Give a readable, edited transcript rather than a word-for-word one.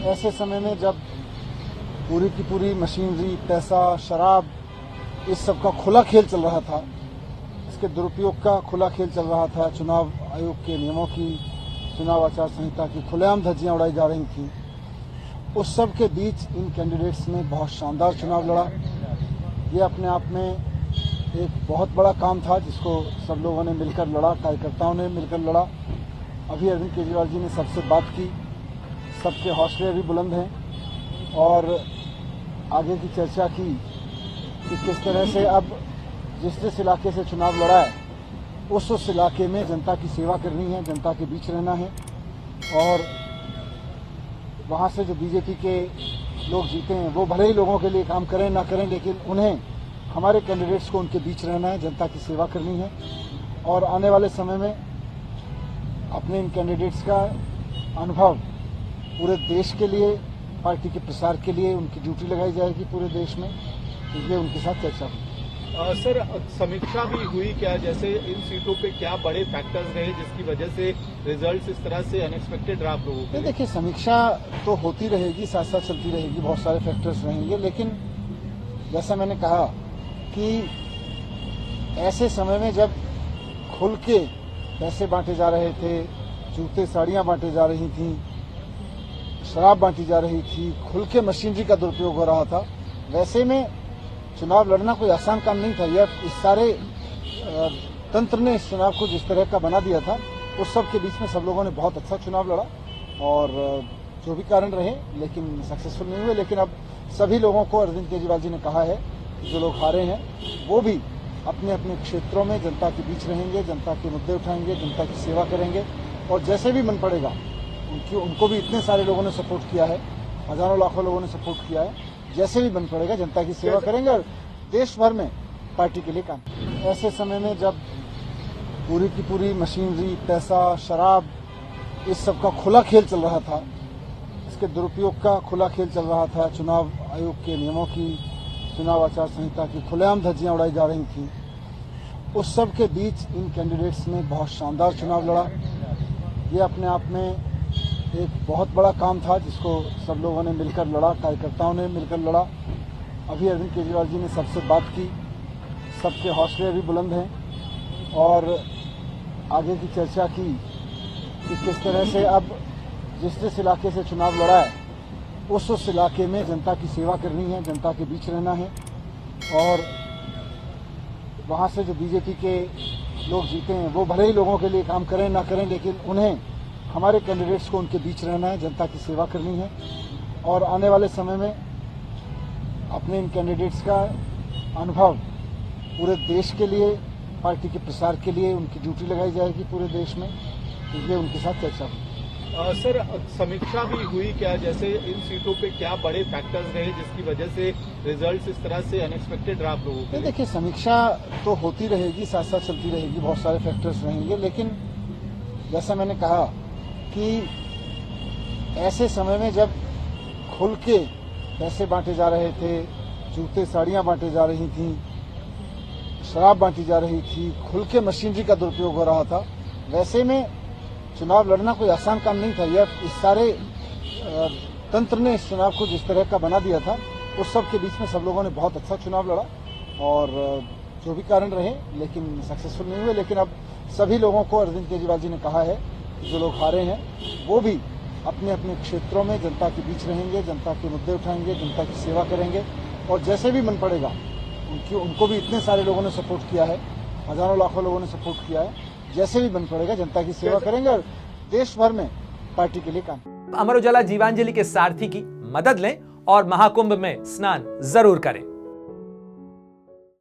ऐसे समय में जब पूरी की पूरी मशीनरी, पैसा, शराब, इस सब का खुला खेल चल रहा था, इसके दुरुपयोग का खुला खेल चल रहा था, चुनाव आयोग के नियमों की, चुनाव आचार संहिता की खुलेआम धज्जियां उड़ाई जा रही थी, उस सब के बीच इन कैंडिडेट्स ने बहुत शानदार चुनाव लड़ा। ये अपने आप में एक बहुत बड़ा काम था जिसको सब लोगों ने मिलकर लड़ा, कार्यकर्ताओं ने मिलकर लड़ा। अभी अरविंद केजरीवाल जी ने सबसे बात की, सबके हौसले भी बुलंद हैं और आगे की चर्चा की कि किस तरह से अब जिस इलाके से चुनाव लड़ा है उस इलाके में जनता की सेवा करनी है, जनता के बीच रहना है और वहाँ से जो बीजेपी के लोग जीते हैं वो भले ही लोगों के लिए काम करें ना करें, लेकिन उन्हें, हमारे कैंडिडेट्स को उनके बीच रहना है, जनता की सेवा करनी है और आने वाले समय में अपने इन कैंडिडेट्स का अनुभव पूरे देश के लिए, पार्टी के प्रसार के लिए उनकी ड्यूटी लगाई जाएगी पूरे देश में, इसलिए उनके साथ चर्चा हुई। सर, समीक्षा भी हुई क्या, जैसे इन सीटों पे क्या बड़े फैक्टर्स रहे जिसकी वजह से रिजल्ट्स इस तरह से अनएक्सपेक्टेड रहा आप लोगों के लिए? देखिए, समीक्षा तो होती रहेगी, साथ साथ चलती रहेगी, बहुत सारे फैक्टर्स रहेंगे, लेकिन जैसा मैंने कहा कि ऐसे समय में जब खुल के पैसे बांटे जा रहे थे, जूते साड़ियां बांटे जा रही थी, शराब बांटी जा रही थी, खुल के मशीनरी का दुरुपयोग हो रहा था, वैसे में चुनाव लड़ना कोई आसान काम नहीं था। यह इस सारे तंत्र ने इस चुनाव को जिस तरह का बना दिया था, उस सब के बीच में सब लोगों ने बहुत अच्छा चुनाव लड़ा और जो भी कारण रहे लेकिन सक्सेसफुल नहीं हुए। लेकिन अब सभी लोगों को अरविंद केजरीवाल जी ने कहा है कि जो लोग हारे हैं वो भी अपने अपने क्षेत्रों में जनता के बीच रहेंगे, जनता के मुद्दे उठाएंगे, जनता की सेवा करेंगे और जैसे भी मन पड़ेगा, उनको भी इतने सारे लोगों ने सपोर्ट किया है, हजारों लाखों लोगों ने सपोर्ट किया है, जैसे भी बन पड़ेगा जनता की सेवा करेंगे और देश भर में पार्टी के लिए काम। ऐसे समय में जब पूरी की पूरी मशीनरी, पैसा, शराब, इस सब का खुला खेल चल रहा था, इसके दुरुपयोग का खुला खेल चल रहा था, चुनाव आयोग के नियमों की, चुनाव आचार संहिता की खुलेआम धज्जियां उड़ाई जा रही थी, उस सब के बीच इन कैंडिडेट्स ने बहुत शानदार चुनाव लड़ा। ये अपने आप में एक बहुत बड़ा काम था जिसको सब लोगों ने मिलकर लड़ा, कार्यकर्ताओं ने मिलकर लड़ा। अभी अरविंद केजरीवाल जी ने सबसे बात की, सबके हौसले भी बुलंद हैं और आगे की चर्चा की कि किस तरह से अब जिस इलाके से चुनाव लड़ा है उस इलाके में जनता की सेवा करनी है, जनता के बीच रहना है और वहाँ से जो बीजेपी के लोग जीते हैं वो भले ही लोगों के लिए काम करें ना करें, लेकिन उन्हें, हमारे कैंडिडेट्स को उनके बीच रहना है, जनता की सेवा करनी है और आने वाले समय में अपने इन कैंडिडेट्स का अनुभव पूरे देश के लिए, पार्टी के प्रसार के लिए उनकी ड्यूटी लगाई जाएगी पूरे देश में, इसलिए उनके साथ चर्चा हुई। सर, समीक्षा भी हुई क्या, जैसे इन सीटों पे क्या बड़े फैक्टर्स रहे जिसकी वजह से रिजल्ट्स इस तरह से अनएक्सपेक्टेड रहा आप लोगों के लिए? देखिए, समीक्षा तो होती रहेगी, साथ साथ चलती रहेगी, बहुत सारे फैक्टर्स रहेंगे, लेकिन जैसा मैंने कहा कि ऐसे समय में जब खुल के पैसे बांटे जा रहे थे, जूते साड़ियां बांटे जा रही थी, शराब बांटी जा रही थी, खुल के मशीनरी का दुरुपयोग हो रहा था, वैसे में चुनाव लड़ना कोई आसान काम नहीं था। यह इस सारे तंत्र ने इस चुनाव को जिस तरह का बना दिया था, उस सब के बीच में सब लोगों ने बहुत अच्छा चुनाव लड़ा और जो भी कारण रहे लेकिन सक्सेसफुल नहीं हुए। लेकिन अब सभी लोगों को अरविंद केजरीवाल जी ने कहा है कि जो लोग हारे हैं वो भी अपने अपने क्षेत्रों में जनता के बीच रहेंगे, जनता के मुद्दे उठाएंगे, जनता की सेवा करेंगे और जैसे भी मन पड़ेगा, उनको भी इतने सारे लोगों ने सपोर्ट किया है, हजारों लाखों लोगों ने सपोर्ट किया है, जैसे भी बन पड़ेगा जनता की सेवा करेंगे और देश भर में पार्टी के लिए काम। अमर उजाला जीवांजलि के सारथी की मदद लें और महाकुंभ में स्नान जरूर करें।